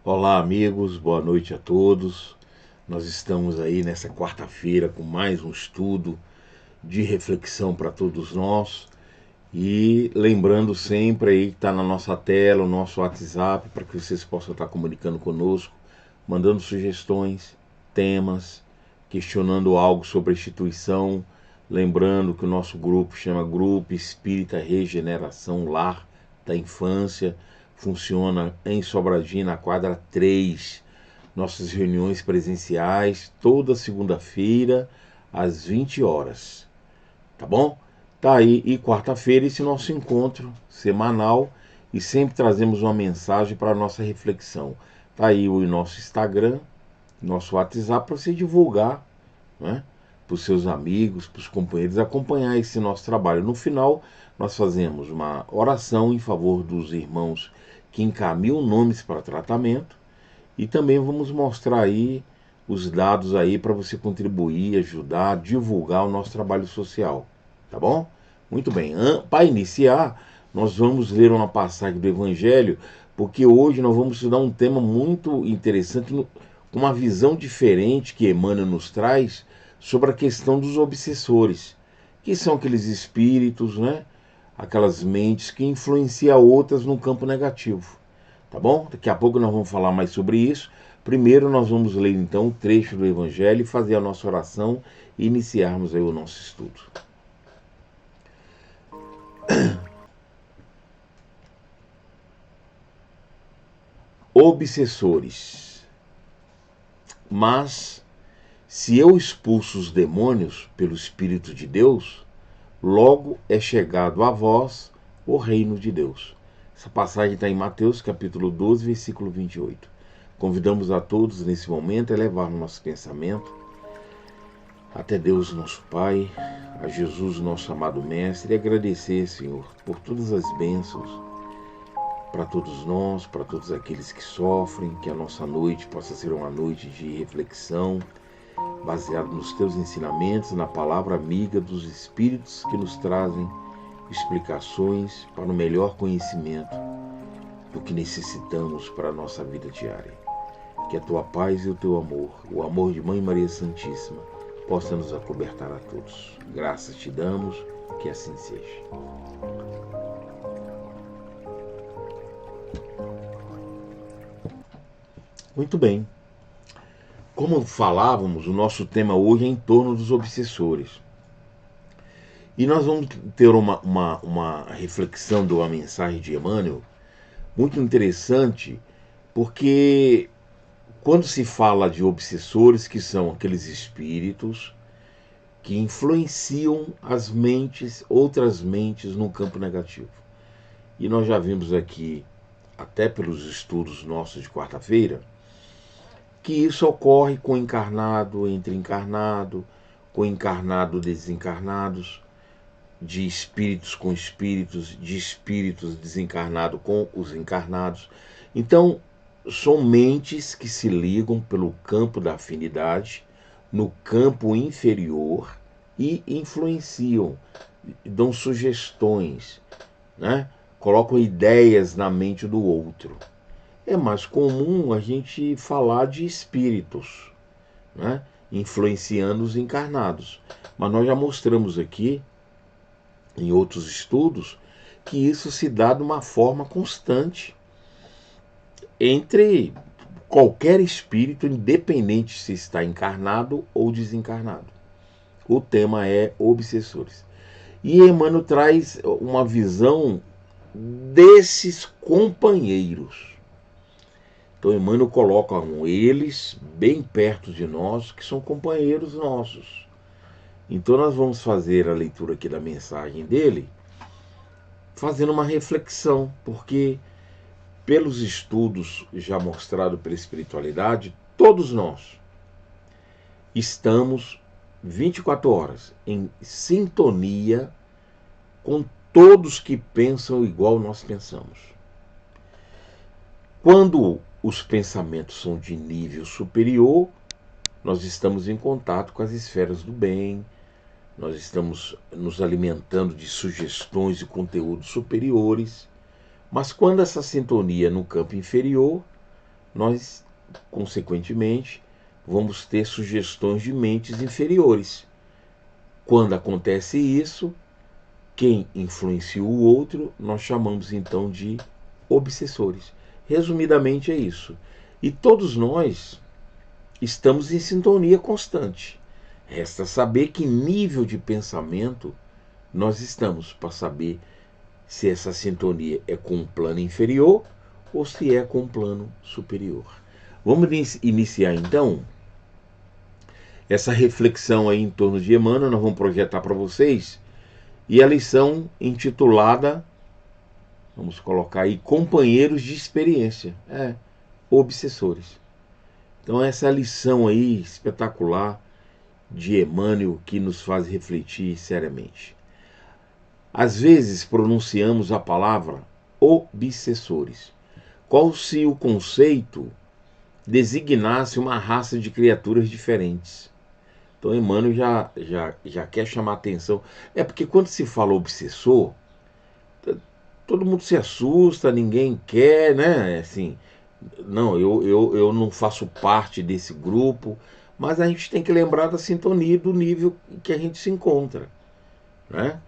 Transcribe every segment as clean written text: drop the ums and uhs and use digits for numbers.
Olá amigos, boa noite a todos. Nós estamos aí nessa quarta-feira com mais um estudo de reflexão para todos nós. E lembrando sempre aí que está na nossa tela o nosso WhatsApp para que vocês possam estar comunicando conosco, mandando sugestões, temas, questionando algo sobre a instituição. Lembrando que o nosso grupo chama Grupo Espírita Regeneração Lar da Infância. Funciona em Sobradinho, na quadra 3. Nossas reuniões presenciais, toda segunda-feira, às 20 horas. Tá bom? Tá aí, e quarta-feira esse nosso encontro semanal, e sempre trazemos uma mensagem para a nossa reflexão. Tá aí o nosso Instagram, nosso WhatsApp, para você divulgar, né, para os seus amigos, para os companheiros, acompanhar esse nosso trabalho. No final, nós fazemos uma oração em favor dos irmãos que encaminham nomes para tratamento, e também vamos mostrar aí os dados aí para você contribuir, ajudar, divulgar o nosso trabalho social, tá bom? Muito bem, para iniciar, nós vamos ler uma passagem do Evangelho, porque hoje nós vamos estudar um tema muito interessante, com uma visão diferente que Emmanuel nos traz sobre a questão dos obsessores, que são aqueles espíritos, né? Aquelas mentes que influenciam outras no campo negativo. Tá bom? Daqui a pouco nós vamos falar mais sobre isso. Primeiro nós vamos ler então o trecho do Evangelho, fazer a nossa oração e iniciarmos aí o nosso estudo. Obsessores. Mas, se eu expulso os demônios pelo Espírito de Deus, logo é chegado a vós o reino de Deus. Essa passagem está em Mateus capítulo 12, versículo 28. Convidamos a todos nesse momento a elevar o nosso pensamento até Deus nosso Pai, a Jesus nosso amado Mestre, e agradecer, Senhor, por todas as bênçãos para todos nós, para todos aqueles que sofrem, que a nossa noite possa ser uma noite de reflexão, baseado nos teus ensinamentos, na palavra amiga dos Espíritos que nos trazem explicações para o melhor conhecimento do que necessitamos para a nossa vida diária. Que a tua paz e o amor de Mãe Maria Santíssima, possa nos acobertar a todos. Graças te damos, que assim seja. Muito bem. Como falávamos, o nosso tema hoje é em torno dos obsessores. E nós vamos ter uma reflexão de uma mensagem de Emmanuel muito interessante, porque quando se fala de obsessores, que são aqueles espíritos que influenciam as mentes, outras mentes no campo negativo. E nós já vimos aqui, até pelos estudos nossos de quarta-feira, que isso ocorre com encarnado entre encarnado, com encarnado desencarnados, de espíritos com espíritos, de espíritos desencarnados com os encarnados. Então, são mentes que se ligam pelo campo da afinidade, no campo inferior, e influenciam, dão sugestões, né? Colocam ideias na mente do outro. É mais comum a gente falar de espíritos, né? Influenciando os encarnados. Mas nós já mostramos aqui, em outros estudos, que isso se dá de uma forma constante entre qualquer espírito, independente se está encarnado ou desencarnado. O tema é obsessores. E Emmanuel traz uma visão desses companheiros. Então Emmanuel coloca eles bem perto de nós, que são companheiros nossos. Então nós vamos fazer a leitura aqui da mensagem dele, fazendo uma reflexão, porque pelos estudos já mostrados pela espiritualidade, todos nós estamos 24 horas em sintonia com todos que pensam igual nós pensamos. Quando os pensamentos são de nível superior, nós estamos em contato com as esferas do bem, nós estamos nos alimentando de sugestões e conteúdos superiores, mas quando essa sintonia é no campo inferior, nós, consequentemente, vamos ter sugestões de mentes inferiores. Quando acontece isso, quem influencia o outro, nós chamamos então de obsessores. Resumidamente é isso. E todos nós estamos em sintonia constante. Resta saber que nível de pensamento nós estamos, para saber se essa sintonia é com um plano inferior ou se é com um plano superior. Vamos iniciar então essa reflexão aí em torno de Emmanuel. Nós vamos projetar para vocês, e a lição intitulada, vamos colocar aí, companheiros de experiência, obsessores. Então essa é a lição aí espetacular de Emmanuel, que nos faz refletir seriamente. Às vezes pronunciamos a palavra obsessores, qual se o conceito designasse uma raça de criaturas diferentes. Então Emmanuel já quer chamar a atenção. É porque quando se fala obsessor, todo mundo se assusta, ninguém quer, né? Assim, não, eu não faço parte desse grupo, mas a gente tem que lembrar da sintonia do nível que a gente se encontra, né?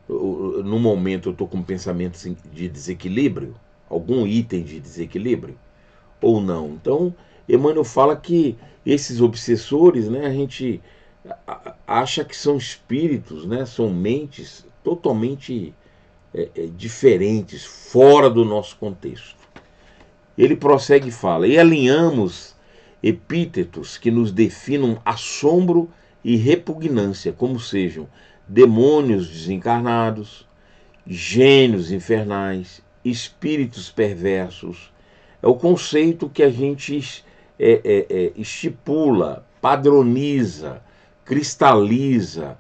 No momento eu estou com pensamentos de desequilíbrio, algum item de desequilíbrio, ou não. Então, Emmanuel fala que esses obsessores, né, a gente acha que são espíritos, né, são mentes totalmente diferentes, fora do nosso contexto. Ele prossegue e fala: e alinhamos epítetos que nos definam assombro e repugnância, como sejam demônios desencarnados, gênios infernais, espíritos perversos. É o conceito que a gente estipula, padroniza, cristaliza,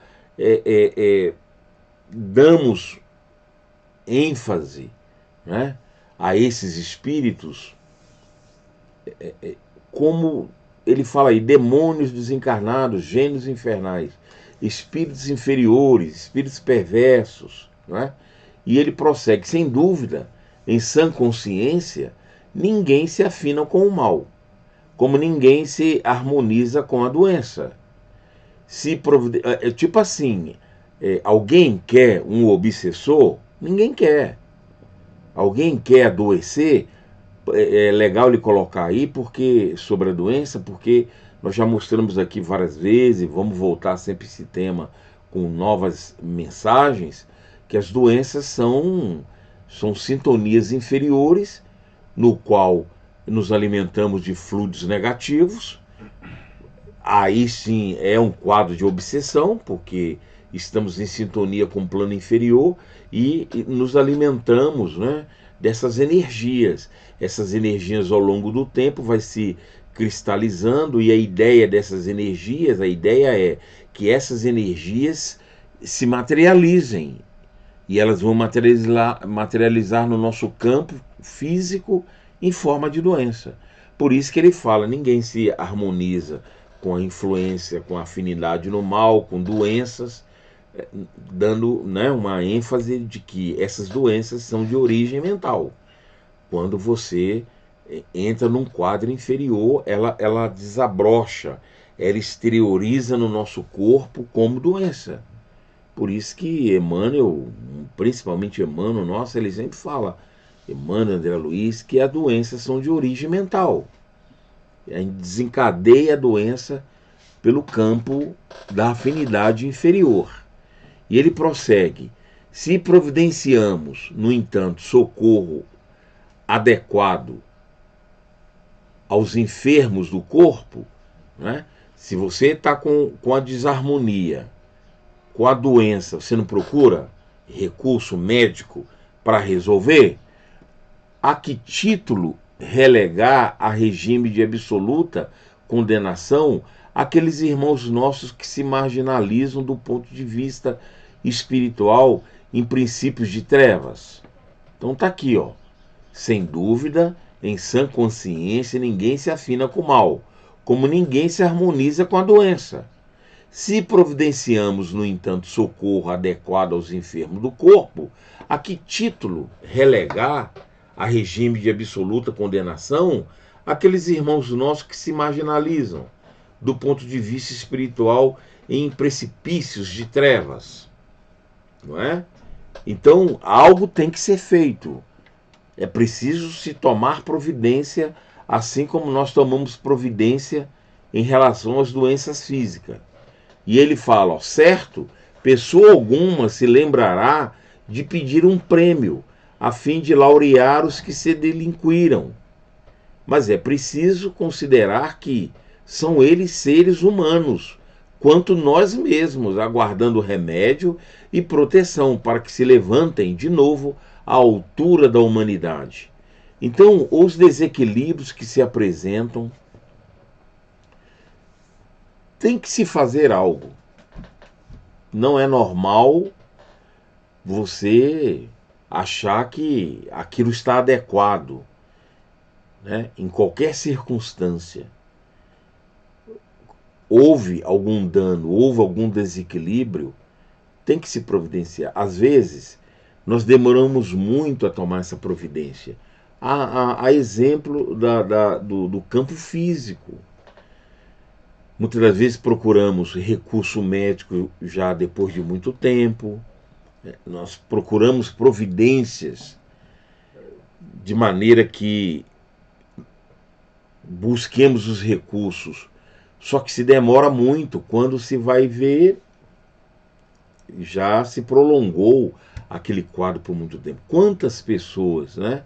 damos ênfase, né, a esses espíritos, como ele fala aí, demônios desencarnados, gênios infernais, espíritos inferiores, espíritos perversos, né? E ele prossegue: sem dúvida, em sã consciência, ninguém se afina com o mal, como ninguém se harmoniza com a doença. Tipo assim, alguém quer um obsessor? Ninguém quer. Alguém quer adoecer? É legal ele colocar aí porque sobre a doença, porque nós já mostramos aqui várias vezes, e vamos voltar sempre a esse tema com novas mensagens, que as doenças são sintonias inferiores, no qual nos alimentamos de fluidos negativos. Aí sim é um quadro de obsessão, porque estamos em sintonia com o plano inferior e nos alimentamos, né, dessas energias. Essas energias ao longo do tempo vai se cristalizando, e a ideia dessas energias, a ideia é que essas energias se materializem, e elas vão materializar no nosso campo físico em forma de doença. Por isso que ele fala: ninguém se harmoniza com a influência, com a afinidade no mal, com doenças, dando, né, uma ênfase de que essas doenças são de origem mental. Quando você entra num quadro inferior, ela desabrocha, ela exterioriza no nosso corpo como doença. Por isso que Emmanuel, principalmente Emmanuel, nossa, ele sempre fala, Emmanuel, André Luiz, que as doenças são de origem mental. A gente desencadeia a doença pelo campo da afinidade inferior. E ele prossegue: se providenciamos, no entanto, socorro adequado aos enfermos do corpo, né? Se você está com a desarmonia, com a doença, você não procura recurso médico para resolver? A que título relegar a regime de absoluta condenação aqueles irmãos nossos que se marginalizam do ponto de vista espiritual em princípios de trevas? Então tá aqui, ó. Sem dúvida, em sã consciência, ninguém se afina com o mal, como ninguém se harmoniza com a doença. Se providenciamos, no entanto, socorro adequado aos enfermos do corpo, a que título relegar a regime de absoluta condenação aqueles irmãos nossos que se marginalizam do ponto de vista espiritual em precipícios de trevas? Não é? Então, algo tem que ser feito. É preciso se tomar providência, assim como nós tomamos providência em relação às doenças físicas. E ele fala, ó, certo, pessoa alguma se lembrará de pedir um prêmio, a fim de laurear os que se delinquiram. Mas é preciso considerar que são eles seres humanos, quanto nós mesmos, aguardando remédio e proteção para que se levantem de novo à altura da humanidade. Então, os desequilíbrios que se apresentam, tem que se fazer algo. Não é normal você achar que aquilo está adequado, né? Em qualquer circunstância. Houve algum dano, houve algum desequilíbrio, tem que se providenciar. Às vezes, nós demoramos muito a tomar essa providência. A exemplo do campo físico. Muitas das vezes procuramos recurso médico já depois de muito tempo, nós procuramos providências de maneira que busquemos os recursos, só que se demora muito. Quando se vai ver, já se prolongou aquele quadro por muito tempo. Quantas pessoas, né?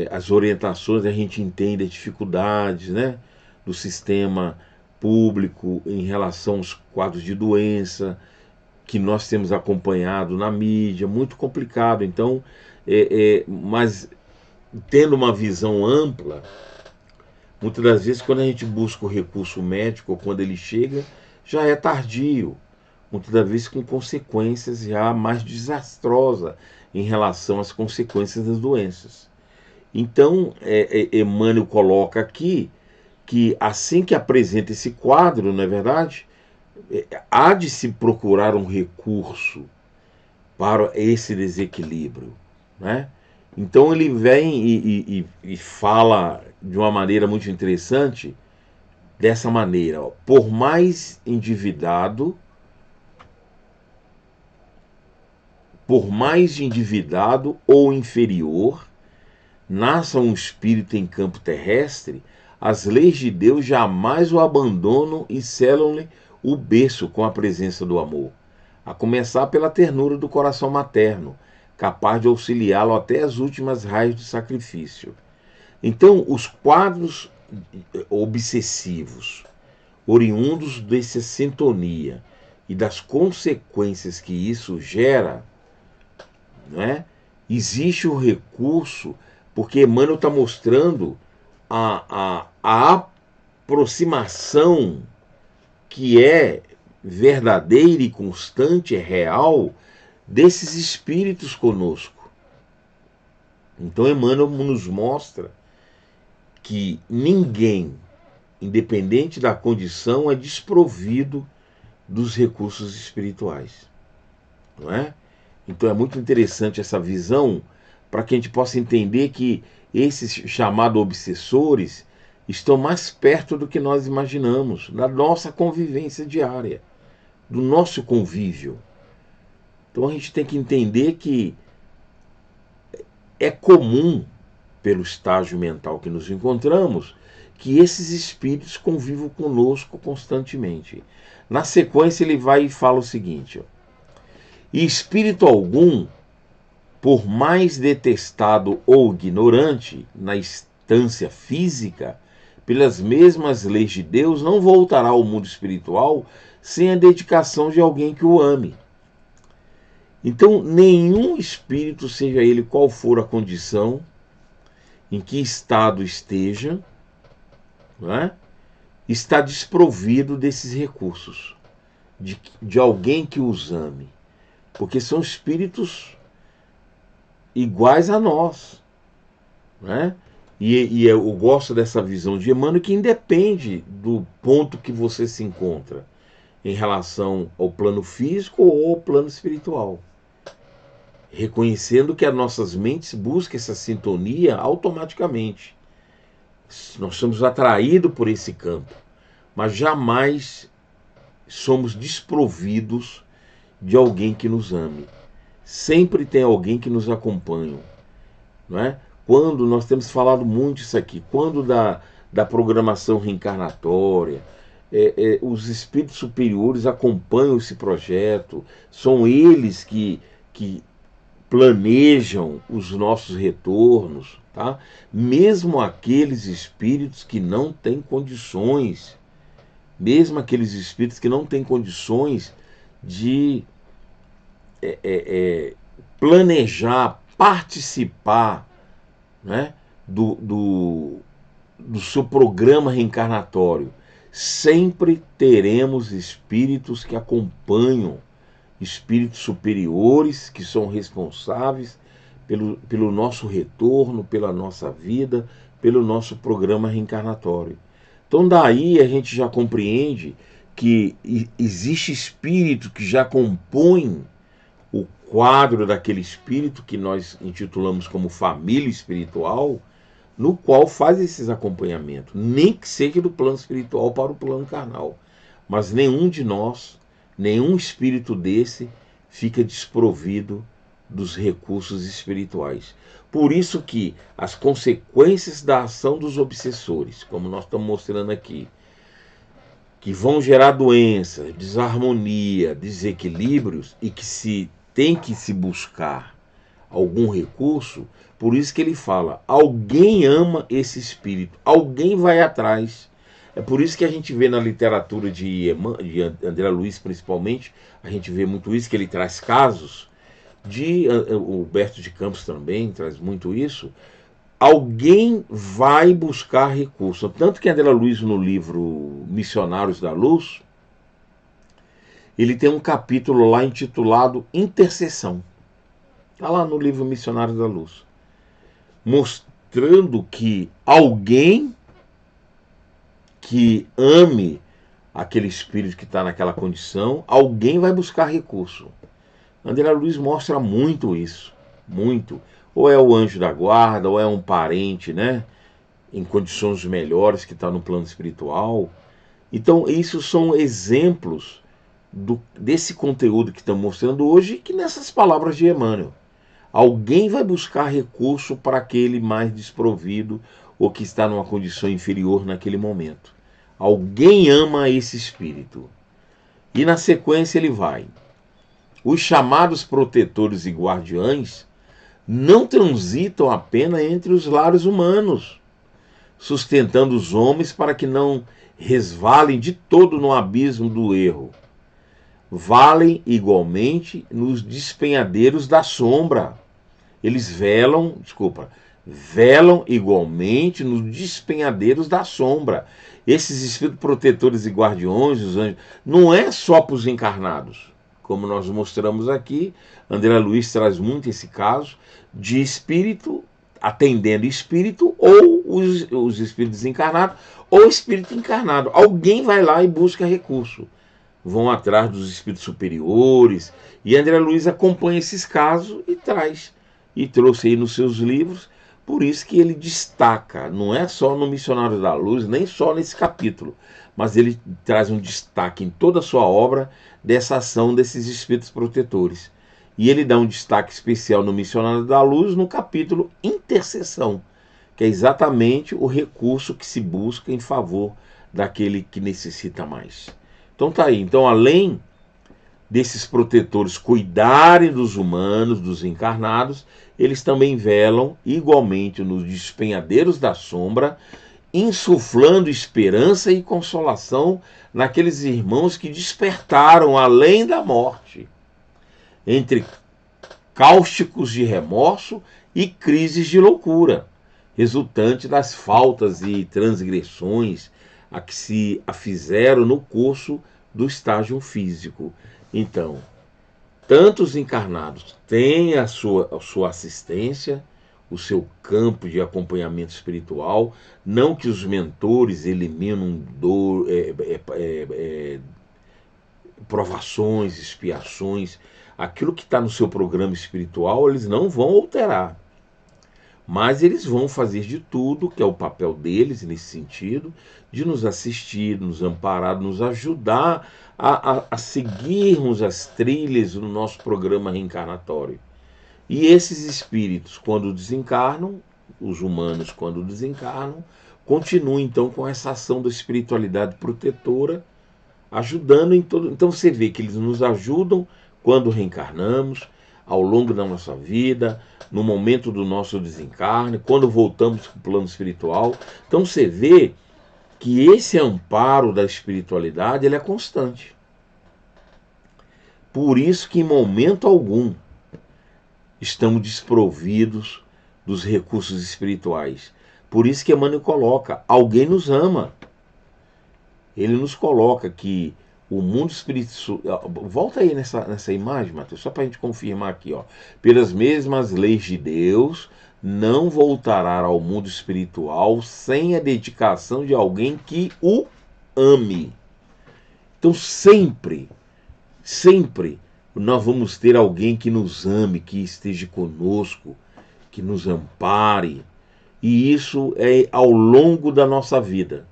As orientações a gente entende, as dificuldades, né, do sistema público em relação aos quadros de doença que nós temos acompanhado na mídia, muito complicado. Então, mas tendo uma visão ampla, muitas das vezes quando a gente busca o recurso médico, ou quando ele chega, já é tardio, muitas das vezes com consequências já mais desastrosas em relação às consequências das doenças. Então, Emmanuel coloca aqui que assim que apresenta esse quadro, não é verdade, há de se procurar um recurso para esse desequilíbrio, né? Então ele vem e fala de uma maneira muito interessante, dessa maneira: ó, por mais endividado ou inferior nasça um espírito em campo terrestre, as leis de Deus jamais o abandonam e selam-lhe o berço com a presença do amor, a começar pela ternura do coração materno, capaz de auxiliá-lo até as últimas raias do sacrifício. Então, os quadros obsessivos, oriundos dessa sintonia e das consequências que isso gera, né, existe o recurso, porque Emmanuel está mostrando a aproximação que é verdadeira e constante, é real, desses espíritos conosco. Então Emmanuel nos mostra que ninguém, independente da condição, é desprovido dos recursos espirituais, não é? Então é muito interessante essa visão, para que a gente possa entender que esses chamados obsessores estão mais perto do que nós imaginamos, da nossa convivência diária, do nosso convívio. Então a gente tem que entender que é comum, pelo estágio mental que nos encontramos, que esses espíritos convivam conosco constantemente. Na sequência ele vai e fala o seguinte: ó, e espírito algum, por mais detestado ou ignorante na instância física, pelas mesmas leis de Deus, não voltará ao mundo espiritual sem a dedicação de alguém que o ame. Então, nenhum espírito, seja ele qual for a condição, em que estado esteja, não é, está desprovido desses recursos, de alguém que os ame. Porque são espíritos iguais a nós, né? E eu gosto dessa visão de Emmanuel, que independe do ponto que você se encontra em relação ao plano físico ou ao plano espiritual, reconhecendo que as nossas mentes buscam essa sintonia automaticamente. Nós somos atraídos por esse campo, mas jamais somos desprovidos de alguém que nos ame. Sempre tem alguém que nos acompanha, não é? Quando nós temos falado muito isso aqui, quando da programação reencarnatória, os espíritos superiores acompanham esse projeto, são eles que planejam os nossos retornos, tá? Mesmo aqueles espíritos que não têm condições, de planejar, participar, né, do seu programa reencarnatório. Sempre teremos espíritos que acompanham, espíritos superiores que são responsáveis pelo nosso retorno, pela nossa vida, pelo nosso programa reencarnatório. Então daí a gente já compreende que existe espírito que já compõe o quadro daquele espírito que nós intitulamos como família espiritual, no qual faz esses acompanhamentos, nem que seja do plano espiritual para o plano carnal. Mas nenhum de nós, nenhum espírito desse fica desprovido dos recursos espirituais. Por isso que as consequências da ação dos obsessores, como nós estamos mostrando aqui, que vão gerar doenças, desarmonia, desequilíbrios, e que se tem que se buscar algum recurso, por isso que ele fala, alguém ama esse espírito, alguém vai atrás. É por isso que a gente vê na literatura de André Luiz, principalmente, a gente vê muito isso, que ele traz casos, o Humberto de Campos também traz muito isso, alguém vai buscar recurso. Tanto que André Luiz, no livro Missionários da Luz, ele tem um capítulo lá intitulado Intercessão. Está lá no livro Missionários da Luz. Mostrando que alguém que ame aquele espírito que está naquela condição, alguém vai buscar recurso. André Luiz mostra muito isso, muito. Ou é o anjo da guarda, ou é um parente, né, em condições melhores que está no plano espiritual. Então, isso são exemplos desse conteúdo que estamos mostrando hoje, que nessas palavras de Emmanuel. Alguém vai buscar recurso para aquele mais desprovido ou que está numa condição inferior naquele momento. Alguém ama esse espírito. E na sequência ele vai. Os chamados protetores e guardiães não transitam apenas entre os lares humanos, sustentando os homens para que não resvalem de todo no abismo do erro. Valem igualmente nos despenhadeiros da sombra. Eles velam igualmente nos despenhadeiros da sombra. Esses espíritos protetores e guardiões, os anjos, não é só para os encarnados. Como nós mostramos aqui, André Luiz traz muito esse caso de espírito atendendo espírito, ou os espíritos desencarnados, ou espírito encarnado. Alguém vai lá e busca recurso. Vão atrás dos espíritos superiores, e André Luiz acompanha esses casos e traz. E trouxe aí nos seus livros, por isso que ele destaca, não é só no Missionário da Luz, nem só nesse capítulo, mas ele traz um destaque em toda a sua obra dessa ação desses espíritos protetores. E ele dá um destaque especial no Missionário da Luz no capítulo Intercessão, que é exatamente o recurso que se busca em favor daquele que necessita mais. Então tá aí. Então, além desses protetores cuidarem dos humanos, dos encarnados, eles também velam igualmente nos despenhadeiros da sombra, insuflando esperança e consolação naqueles irmãos que despertaram além da morte, entre cáusticos de remorso e crises de loucura, resultante das faltas e transgressões a que se afizeram no curso do estágio físico. Então, tanto os encarnados têm a sua assistência, o seu campo de acompanhamento espiritual, não que os mentores eliminam provações, expiações, aquilo que está no seu programa espiritual, eles não vão alterar. Mas eles vão fazer de tudo, que é o papel deles nesse sentido, de nos assistir, nos amparar, nos ajudar a seguirmos as trilhas do nosso programa reencarnatório. E esses espíritos, quando desencarnam, os humanos, quando desencarnam, continuam então com essa ação da espiritualidade protetora, ajudando em todo. Então você vê que eles nos ajudam quando reencarnamos, ao longo da nossa vida, no momento do nosso desencarne, quando voltamos para o plano espiritual. Então você vê que esse amparo da espiritualidade ele é constante. Por isso que em momento algum estamos desprovidos dos recursos espirituais. Por isso que Emmanuel coloca, alguém nos ama. Ele nos coloca que o mundo espiritual... Volta aí nessa imagem, Matheus, só para a gente confirmar aqui. Ó. Pelas mesmas leis de Deus, não voltará ao mundo espiritual sem a dedicação de alguém que o ame. Então sempre nós vamos ter alguém que nos ame, que esteja conosco, que nos ampare. E isso é ao longo da nossa vida.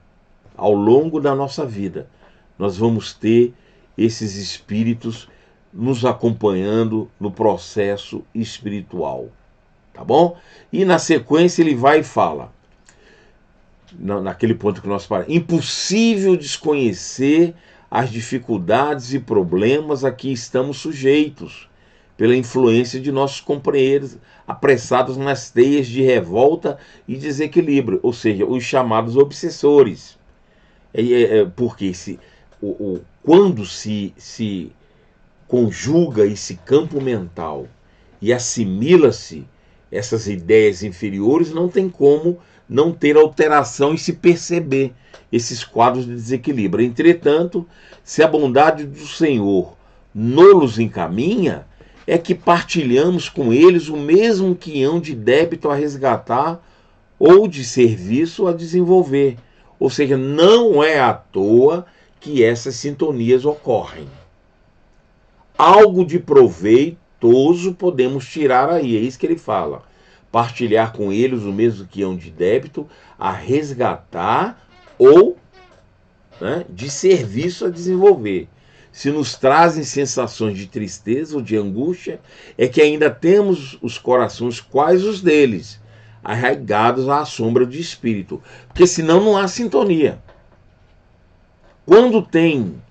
Ao longo da nossa vida, nós vamos ter esses espíritos nos acompanhando no processo espiritual. Tá bom? E na sequência ele vai e fala, naquele ponto que nós paramos, impossível desconhecer as dificuldades e problemas a que estamos sujeitos pela influência de nossos companheiros apressados nas teias de revolta e desequilíbrio, ou seja, os chamados obsessores. Porque quando se conjuga esse campo mental e assimila-se essas ideias inferiores, não tem como não ter alteração e se perceber esses quadros de desequilíbrio. Entretanto, se a bondade do Senhor nos encaminha, é que partilhamos com eles o mesmo quinhão de débito a resgatar ou de serviço a desenvolver. Ou seja, não é à toa que essas sintonias ocorrem. Algo de proveitoso podemos tirar aí, é isso que ele fala. Partilhar com eles o mesmo quinhão de débito a resgatar ou, né, de serviço a desenvolver. Se nos trazem sensações de tristeza ou de angústia, é que ainda temos os corações quais os deles, arraigados à sombra de espírito. Porque senão não há sintonia. Quando tem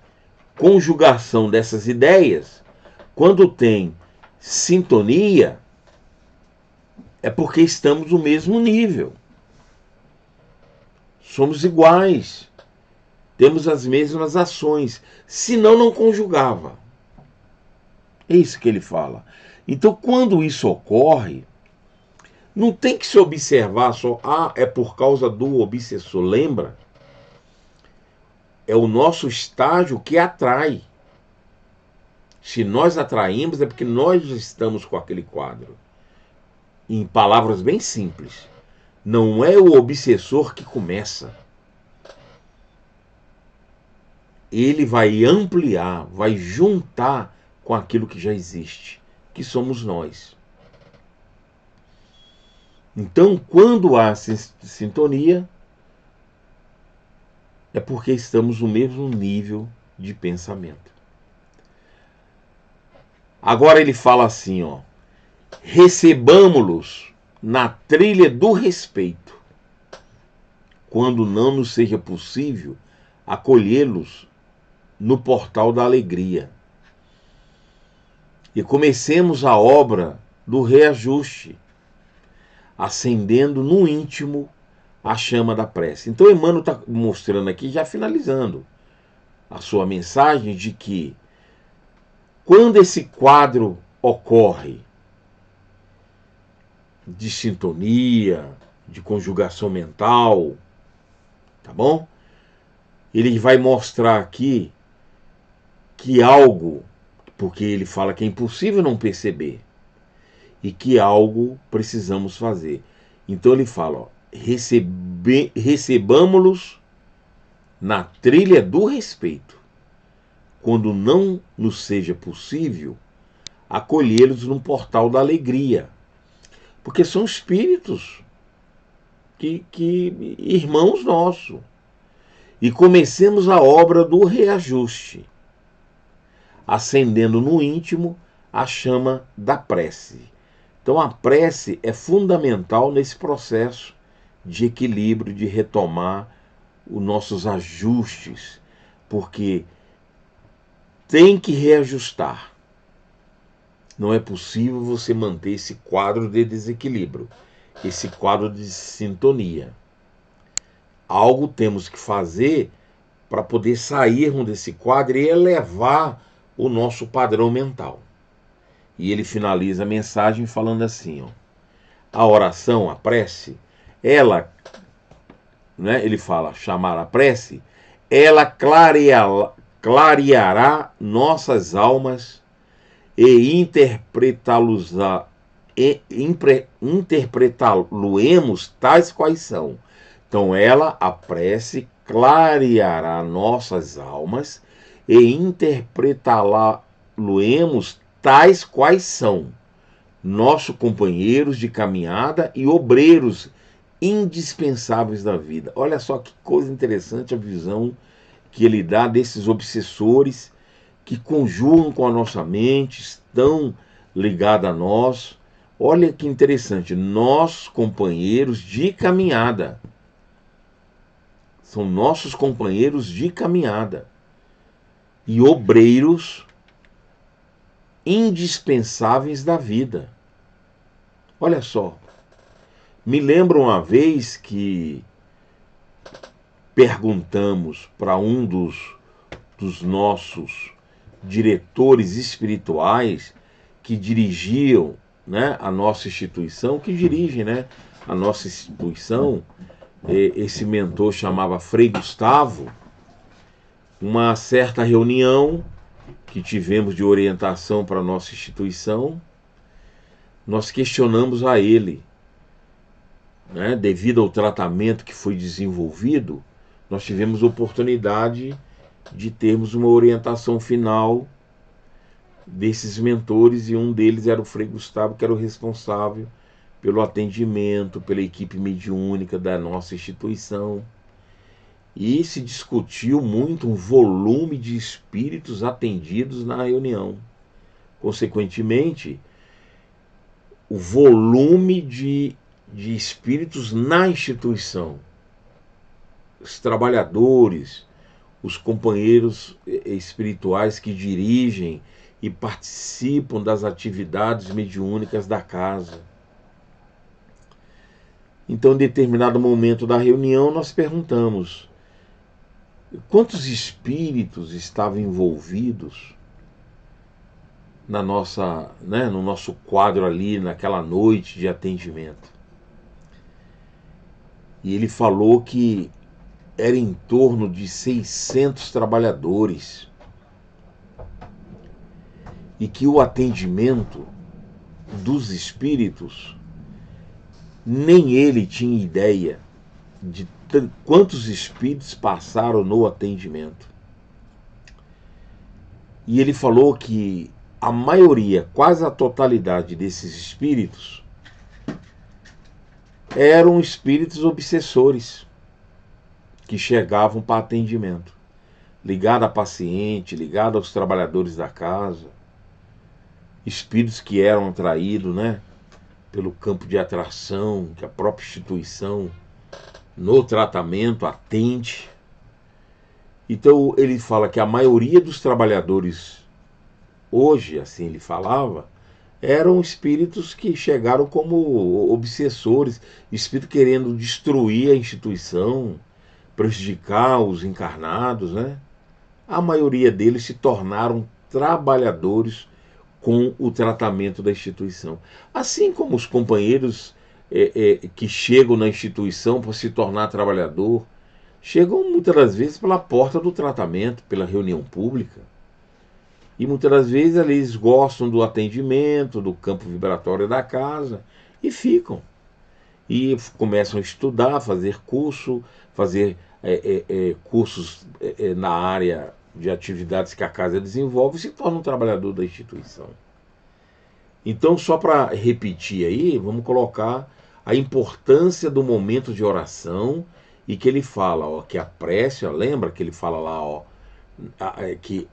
conjugação dessas ideias, quando tem sintonia, é porque estamos no mesmo nível. Somos iguais. Temos as mesmas ações. Senão não conjugava. É isso que ele fala. Então, quando isso ocorre, não tem que se observar só, é por causa do obsessor. Lembra? É o nosso estágio que atrai. Se nós atraímos, é porque nós estamos com aquele quadro. Em palavras bem simples, não é o obsessor que começa. Ele vai ampliar, vai juntar com aquilo que já existe, que somos nós. Então, quando há sintonia, é porque estamos no mesmo nível de pensamento. Agora ele fala assim, ó, recebamos-los na trilha do respeito, quando não nos seja possível acolhê-los no portal da alegria. E comecemos a obra do reajuste, acendendo no íntimo a chama da prece. Então Emmanuel está mostrando aqui, já finalizando a sua mensagem, de que quando esse quadro ocorre de sintonia, de conjugação mental, tá bom? Ele vai mostrar aqui que algo, porque ele fala que é impossível não perceber, e que algo precisamos fazer. Então ele fala, ó, recebamos-los na trilha do respeito, quando não nos seja possível acolhê-los no portal da alegria, porque são espíritos que irmãos nossos. E comecemos a obra do reajuste, acendendo no íntimo a chama da prece. Então a prece é fundamental nesse processo de equilíbrio, de retomar os nossos ajustes, porque tem que reajustar. Não é possível você manter esse quadro de desequilíbrio, esse quadro de sintonia. Algo temos que fazer para poder sairmos desse quadro e elevar o nosso padrão mental. E ele finaliza a mensagem falando assim, ó, a oração, a prece, ela, né, ele fala, chamar a prece, ela clareará nossas almas e interpretá-lo-emos tais quais são. Então ela, a prece, clareará nossas almas e Luemos tais quais são, nossos companheiros de caminhada e obreiros indispensáveis da vida. Olha só que coisa interessante a visão que ele dá desses obsessores que conjugam com a nossa mente, estão ligados a nós. Olha que interessante, nossos companheiros de caminhada. São nossos companheiros de caminhada e obreiros indispensáveis da vida. Olha só, me lembro uma vez que perguntamos para um dos nossos diretores espirituais que dirigiam, né, a nossa instituição, que dirigem, né, a nossa instituição, esse mentor chamava Frei Gustavo, uma certa reunião que tivemos de orientação para a nossa instituição, nós questionamos a ele, né, devido ao tratamento que foi desenvolvido, nós tivemos oportunidade de termos uma orientação final desses mentores, e um deles era o Frei Gustavo, que era o responsável pelo atendimento, pela equipe mediúnica da nossa instituição. E se discutiu muito um volume de espíritos atendidos na reunião. Consequentemente, o volume de espíritos na instituição. Os trabalhadores, os companheiros espirituais que dirigem e participam das atividades mediúnicas da casa. Então, em determinado momento da reunião, nós perguntamos quantos espíritos estavam envolvidos na nossa, né, no nosso quadro ali, naquela noite de atendimento. E ele falou que era em torno de 600 trabalhadores e que o atendimento dos espíritos, nem ele tinha ideia de quantos espíritos passaram no atendimento. E ele falou que a maioria, quase a totalidade desses espíritos, eram espíritos obsessores que chegavam para atendimento, ligado a paciente, ligado aos trabalhadores da casa, espíritos que eram atraídos, né, pelo campo de atração que a própria instituição no tratamento atende. Então ele fala que a maioria dos trabalhadores hoje, assim ele falava, eram espíritos que chegaram como obsessores, espíritos querendo destruir a instituição, prejudicar os encarnados, né? A maioria deles se tornaram trabalhadores com o tratamento da instituição. Assim como os companheiros que chegam na instituição para se tornar trabalhador, chegam muitas das vezes pela porta do tratamento, pela reunião pública. E muitas das vezes eles gostam do atendimento, do campo vibratório da casa e ficam. E começam a estudar, fazer curso, fazer cursos na área de atividades que a casa desenvolve e se torna um trabalhador da instituição. Então, só para repetir aí, vamos colocar a importância do momento de oração e que ele fala, ó, que a prece, ó, lembra que ele fala lá, ó, que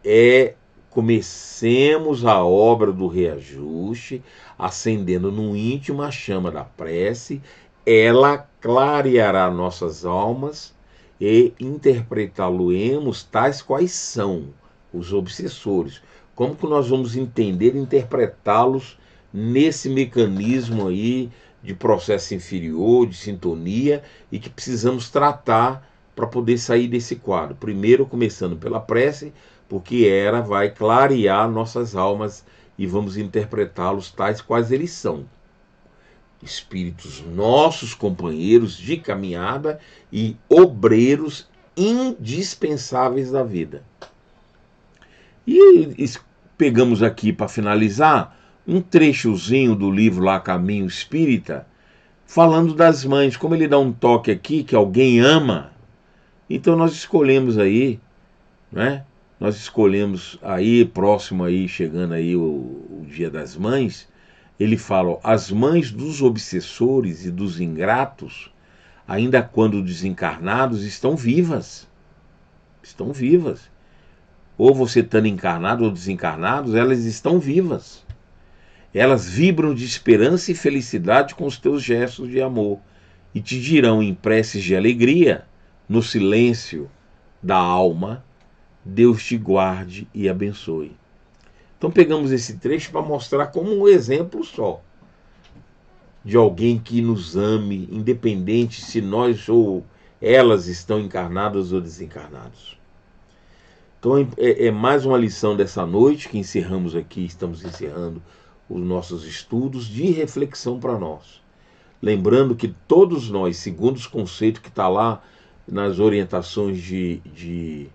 comecemos a obra do reajuste, acendendo no íntimo a chama da prece, ela clareará nossas almas e interpretá-lo-emos tais quais são os obsessores. Como que nós vamos entender e interpretá-los nesse mecanismo aí de processo inferior, de sintonia, e que precisamos tratar para poder sair desse quadro? Primeiro, começando pela prece, porque ela vai clarear nossas almas e vamos interpretá-los tais quais eles são. Espíritos nossos companheiros de caminhada e obreiros indispensáveis da vida. E pegamos aqui para finalizar um trechozinho do livro lá Caminho Espírita, falando das mães, como ele dá um toque aqui que alguém ama. Então nós escolhemos aí, né, nós escolhemos aí, próximo aí, chegando aí o Dia das Mães, ele fala, ó, as mães dos obsessores e dos ingratos, ainda quando desencarnados, estão vivas. Estão vivas. Ou você estando encarnado ou desencarnados, elas estão vivas. Elas vibram de esperança e felicidade com os teus gestos de amor e te dirão em preces de alegria, no silêncio da alma, Deus te guarde e abençoe. Então pegamos esse trecho para mostrar como um exemplo só de alguém que nos ame, independente se nós ou elas estão encarnadas ou desencarnados. Então é mais uma lição dessa noite que encerramos aqui, estamos encerrando os nossos estudos de reflexão para nós. Lembrando que todos nós, segundo os conceitos que está lá nas orientações de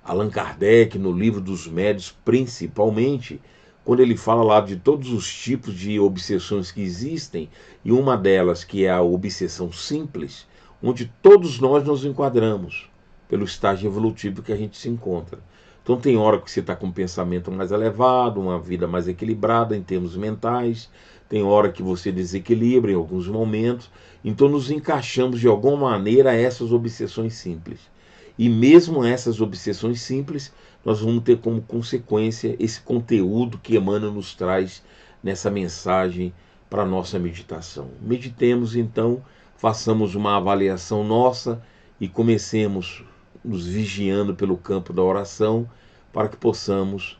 Allan Kardec, no Livro dos Médiuns, principalmente, quando ele fala lá de todos os tipos de obsessões que existem, e uma delas que é a obsessão simples, onde todos nós nos enquadramos pelo estágio evolutivo que a gente se encontra. Então tem hora que você está com um pensamento mais elevado, uma vida mais equilibrada em termos mentais, tem hora que você desequilibra em alguns momentos, então nos encaixamos de alguma maneira a essas obsessões simples. E mesmo essas obsessões simples, nós vamos ter como consequência esse conteúdo que Emmanuel nos traz nessa mensagem para a nossa meditação. Meditemos então, façamos uma avaliação nossa e comecemos nos vigiando pelo campo da oração para que possamos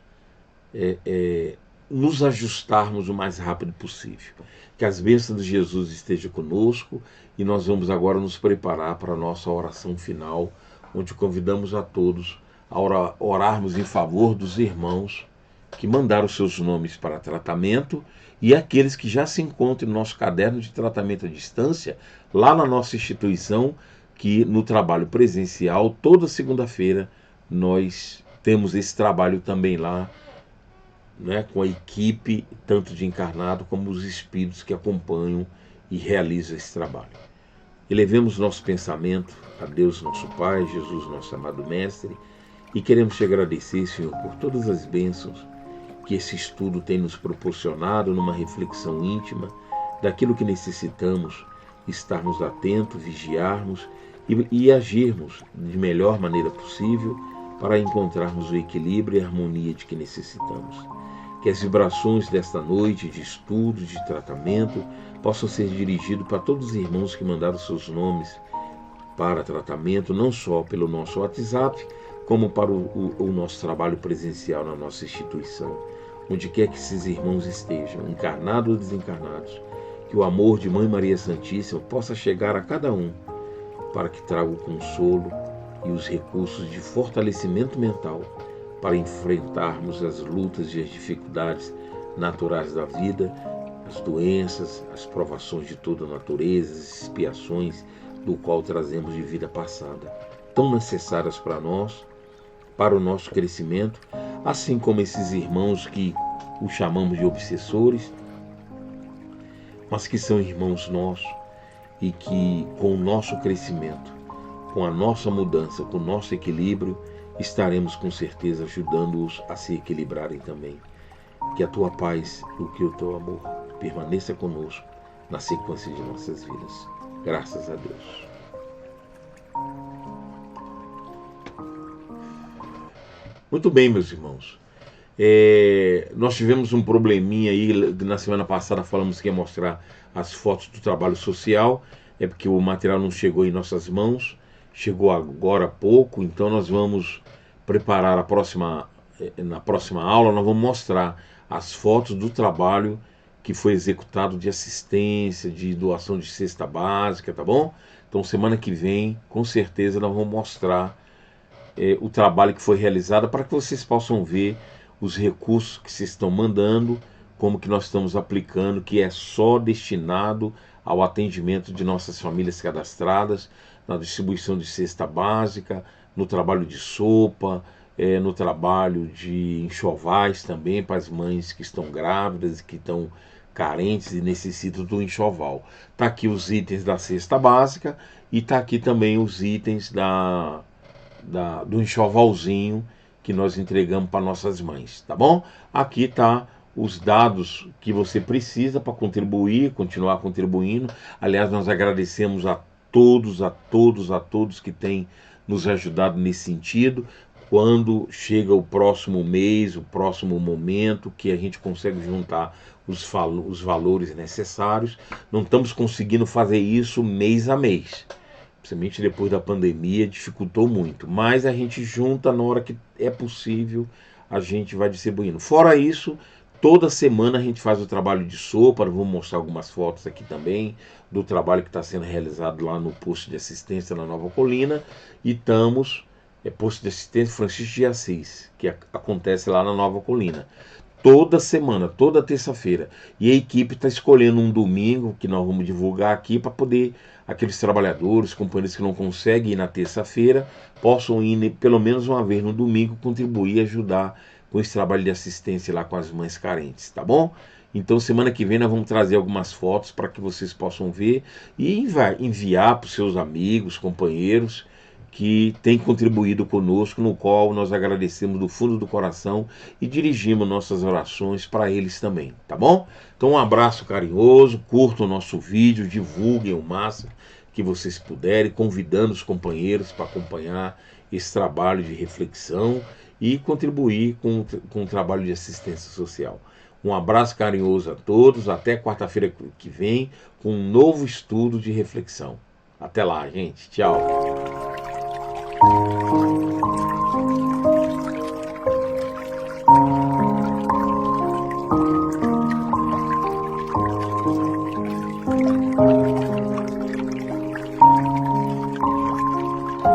nos ajustarmos o mais rápido possível. Que as bênçãos de Jesus estejam conosco e nós vamos agora nos preparar para a nossa oração final, onde convidamos a todos a orarmos em favor dos irmãos que mandaram seus nomes para tratamento e aqueles que já se encontram no nosso caderno de tratamento à distância, lá na nossa instituição, que no trabalho presencial, toda segunda-feira, nós temos esse trabalho também lá, né, com a equipe, tanto de encarnado como os espíritos que acompanham e realizam esse trabalho. Elevemos nosso pensamento a Deus nosso Pai, Jesus nosso amado Mestre, e queremos te agradecer, Senhor, por todas as bênçãos que esse estudo tem nos proporcionado numa reflexão íntima daquilo que necessitamos, estarmos atentos, vigiarmos e agirmos de melhor maneira possível para encontrarmos o equilíbrio e a harmonia de que necessitamos. Que as vibrações desta noite de estudo, de tratamento, possam ser dirigidas para todos os irmãos que mandaram seus nomes para tratamento, não só pelo nosso WhatsApp, como para o nosso trabalho presencial na nossa instituição. Onde quer que esses irmãos estejam, encarnados ou desencarnados, que o amor de Mãe Maria Santíssima possa chegar a cada um, para que traga o consolo e os recursos de fortalecimento mental para enfrentarmos as lutas e as dificuldades naturais da vida, as doenças, as provações de toda a natureza, as expiações do qual trazemos de vida passada, tão necessárias para nós, para o nosso crescimento, assim como esses irmãos que os chamamos de obsessores, mas que são irmãos nossos e que com o nosso crescimento, com a nossa mudança, com o nosso equilíbrio, estaremos com certeza ajudando-os a se equilibrarem também. Que a tua paz e que o teu amor permaneça conosco na sequência de nossas vidas. Graças a Deus. Muito bem, meus irmãos. Nós tivemos um probleminha aí, na semana passada falamos que ia mostrar as fotos do trabalho social, é porque o material não chegou em nossas mãos, chegou agora há pouco, então nós vamos preparar na próxima aula, nós vamos mostrar as fotos do trabalho que foi executado de assistência, de doação de cesta básica, tá bom? Então semana que vem, com certeza, nós vamos mostrar o trabalho que foi realizado para que vocês possam ver os recursos que se estão mandando, como que nós estamos aplicando, que é só destinado ao atendimento de nossas famílias cadastradas, na distribuição de cesta básica, no trabalho de sopa, no trabalho de enxovais também para as mães que estão grávidas, que estão carentes e necessitam do enxoval. Está aqui os itens da cesta básica e está aqui também os itens do enxovalzinho que nós entregamos para nossas mães, tá bom? Aqui tá os dados que você precisa para contribuir, continuar contribuindo. Aliás, nós agradecemos a todos que têm nos ajudado nesse sentido. Quando chega o próximo mês, o próximo momento, que a gente consegue juntar os valores necessários, não estamos conseguindo fazer isso mês a mês. Principalmente depois da pandemia, dificultou muito. Mas a gente junta na hora que é possível, a gente vai distribuindo. Fora isso, toda semana a gente faz o trabalho de sopa. Vou mostrar algumas fotos aqui também do trabalho que está sendo realizado lá no posto de assistência na Nova Colina. E estamos, posto de assistência Francisco de Assis, que acontece lá na Nova Colina. Toda semana, toda terça-feira. E a equipe está escolhendo um domingo, que nós vamos divulgar aqui, para poder aqueles trabalhadores, companheiros que não conseguem ir na terça-feira, possam ir pelo menos uma vez no domingo, contribuir e ajudar com esse trabalho de assistência lá com as mães carentes, tá bom? Então semana que vem nós vamos trazer algumas fotos para que vocês possam ver e enviar para os seus amigos, companheiros, que tem contribuído conosco, no qual nós agradecemos do fundo do coração e dirigimos nossas orações para eles também, tá bom? Então um abraço carinhoso, curtam o nosso vídeo, divulguem o máximo que vocês puderem, convidando os companheiros para acompanhar esse trabalho de reflexão e contribuir com o trabalho de assistência social. Um abraço carinhoso a todos, até quarta-feira que vem, com um novo estudo de reflexão. Até lá, gente. Tchau.